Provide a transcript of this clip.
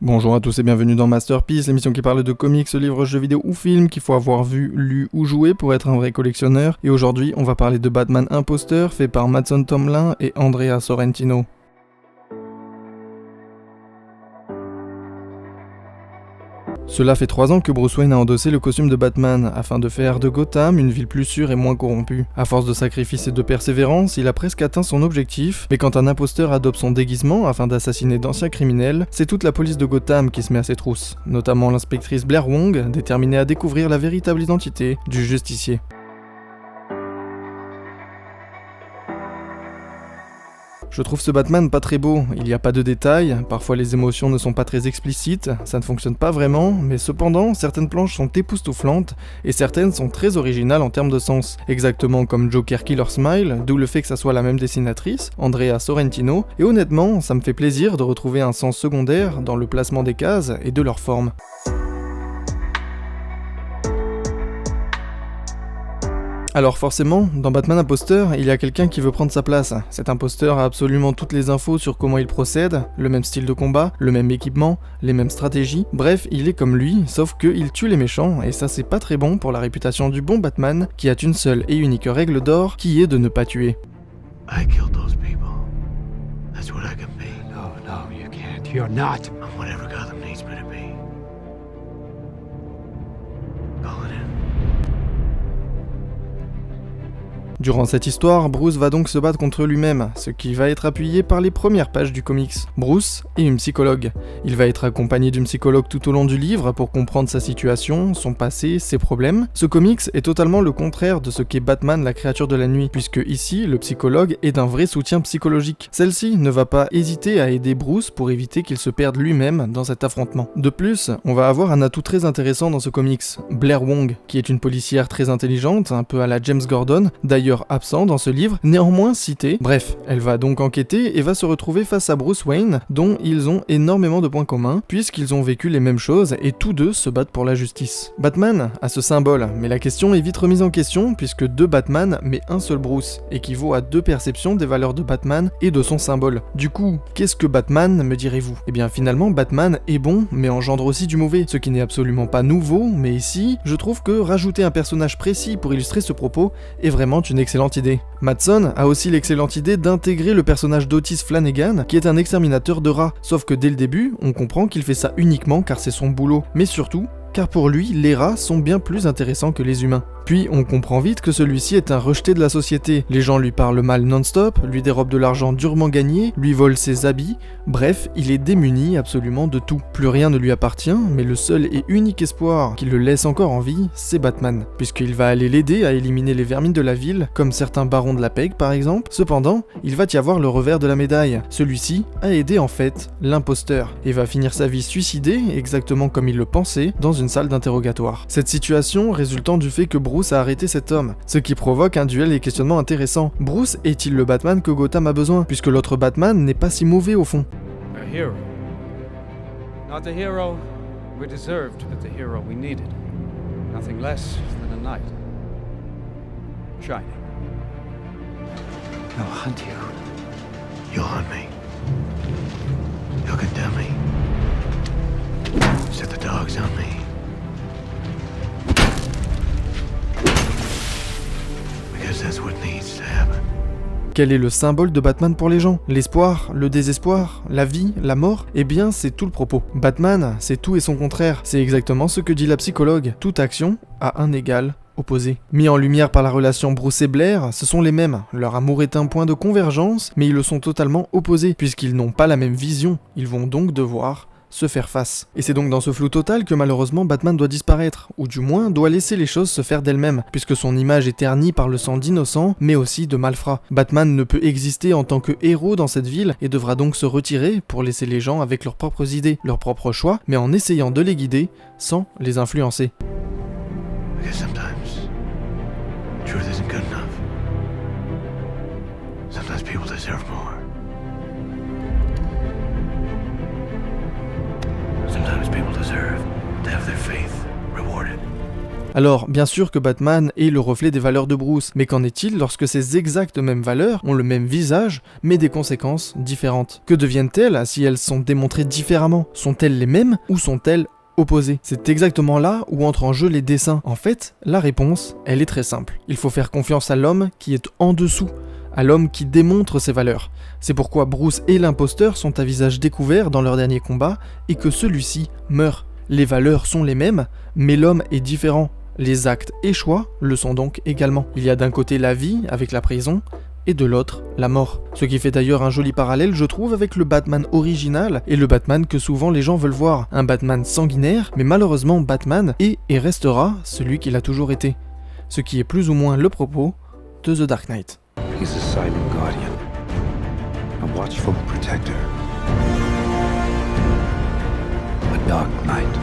Bonjour à tous et bienvenue dans Masterpiece, l'émission qui parle de comics, livres, jeux vidéo ou films qu'il faut avoir vu, lu ou joué pour être un vrai collectionneur. Et aujourd'hui, on va parler de Batman Imposteur, fait par Mattson Tomlin et Andrea Sorrentino. Cela fait 3 ans que Bruce Wayne a endossé le costume de Batman, afin de faire de Gotham une ville plus sûre et moins corrompue. À force de sacrifices et de persévérance, il a presque atteint son objectif, mais quand un imposteur adopte son déguisement afin d'assassiner d'anciens criminels, c'est toute la police de Gotham qui se met à ses trousses, notamment l'inspectrice Blair Wong, déterminée à découvrir la véritable identité du justicier. Je trouve ce Batman pas très beau, il n'y a pas de détails, parfois les émotions ne sont pas très explicites, ça ne fonctionne pas vraiment, mais cependant, certaines planches sont époustouflantes, et certaines sont très originales en termes de sens, exactement comme Joker Killer Smile, d'où le fait que ça soit la même dessinatrice, Andrea Sorrentino, et honnêtement, ça me fait plaisir de retrouver un sens secondaire dans le placement des cases et de leur forme. Alors forcément, dans Batman Imposteur, il y a quelqu'un qui veut prendre sa place. Cet imposteur a absolument toutes les infos sur comment il procède, le même style de combat, le même équipement, les mêmes stratégies, bref, il est comme lui, sauf qu'il tue les méchants, et ça c'est pas très bon pour la réputation du bon Batman, qui a une seule et unique règle d'or, qui est de ne pas tuer. I killed those people. That's what I can be. No, you can't. You're not. I'm whatever Gotham needs me to be. Call it in. Durant cette histoire, Bruce va donc se battre contre lui-même, ce qui va être appuyé par les premières pages du comics. Bruce est une psychologue. Il va être accompagné d'une psychologue tout au long du livre pour comprendre sa situation, son passé, ses problèmes. Ce comics est totalement le contraire de ce qu'est Batman, la créature de la nuit, puisque ici, le psychologue est d'un vrai soutien psychologique. Celle-ci ne va pas hésiter à aider Bruce pour éviter qu'il se perde lui-même dans cet affrontement. De plus, on va avoir un atout très intéressant dans ce comics, Blair Wong, qui est une policière très intelligente, un peu à la James Gordon, d'ailleurs absent dans ce livre, néanmoins cité. Bref, elle va donc enquêter et va se retrouver face à Bruce Wayne, dont ils ont énormément de points communs, puisqu'ils ont vécu les mêmes choses et tous deux se battent pour la justice. Batman a ce symbole, mais la question est vite remise en question, puisque deux Batman, mais un seul Bruce, équivaut à deux perceptions des valeurs de Batman et de son symbole. Du coup, qu'est-ce que Batman, me direz-vous ? Eh bien finalement, Batman est bon, mais engendre aussi du mauvais, ce qui n'est absolument pas nouveau, mais ici, je trouve que rajouter un personnage précis pour illustrer ce propos est vraiment une excellente idée. Mattson a aussi l'excellente idée d'intégrer le personnage d'Otis Flanagan, qui est un exterminateur de rats, sauf que dès le début, on comprend qu'il fait ça uniquement car c'est son boulot, mais surtout, car pour lui, les rats sont bien plus intéressants que les humains. Puis on comprend vite que celui-ci est un rejeté de la société, les gens lui parlent mal non-stop, lui dérobent de l'argent durement gagné, lui volent ses habits, bref, il est démuni absolument de tout. Plus rien ne lui appartient, mais le seul et unique espoir qui le laisse encore en vie, c'est Batman, puisqu'il va aller l'aider à éliminer les vermines de la ville, comme certains barons de la Peg par exemple. Cependant, il va y avoir le revers de la médaille, celui-ci a aidé en fait l'imposteur, et va finir sa vie suicidé, exactement comme il le pensait, dans une salle d'interrogatoire. Cette situation résultant du fait que Bruce a arrêté cet homme, ce qui provoque un duel et questionnement intéressant. Bruce est-il le Batman que Gotham a besoin, puisque l'autre Batman n'est pas si mauvais au fond? A hero. Not the hero we deserved, but the hero we needed. Nothing less than a knight. Shining. I'll hunt you. You'll hunt me. You'll condemn me. Set the dogs on me. Because that's what needs to happen. Quel est le symbole de Batman pour les gens? L'espoir? Le désespoir? La vie? La mort? Eh bien, c'est tout le propos. Batman, c'est tout et son contraire. C'est exactement ce que dit la psychologue. Toute action a un égal opposé. Mis en lumière par la relation Bruce et Blair, ce sont les mêmes. Leur amour est un point de convergence, mais ils le sont totalement opposés, puisqu'ils n'ont pas la même vision. Ils vont donc devoir se faire face. Et c'est donc dans ce flou total que malheureusement Batman doit disparaître, ou du moins doit laisser les choses se faire d'elles-mêmes, puisque son image est ternie par le sang d'innocents, mais aussi de malfrats. Batman ne peut exister en tant que héros dans cette ville, et devra donc se retirer pour laisser les gens avec leurs propres idées, leurs propres choix, mais en essayant de les guider, sans les influencer. Because sometimes truth isn't good enough. Sometimes people deserve more. Sometimes people deserve to have their faith rewarded. Alors, bien sûr que Batman est le reflet des valeurs de Bruce, mais qu'en est-il lorsque ces exactes mêmes valeurs ont le même visage, mais des conséquences différentes? Que deviennent-elles si elles sont démontrées différemment? Sont-elles les mêmes ou sont-elles opposées? C'est exactement là où entrent en jeu les dessins. En fait, la réponse, elle est très simple. Il faut faire confiance à l'homme qui est en dessous, à l'homme qui démontre ses valeurs. C'est pourquoi Bruce et l'imposteur sont à visage découvert dans leur dernier combat et que celui-ci meurt. Les valeurs sont les mêmes, mais l'homme est différent. Les actes et choix le sont donc également. Il y a d'un côté la vie avec la prison, et de l'autre, la mort. Ce qui fait d'ailleurs un joli parallèle, je trouve, avec le Batman original et le Batman que souvent les gens veulent voir. Un Batman sanguinaire, mais malheureusement Batman est et restera celui qu'il a toujours été. Ce qui est plus ou moins le propos de The Dark Knight. He's a silent guardian, a watchful protector, a dark knight.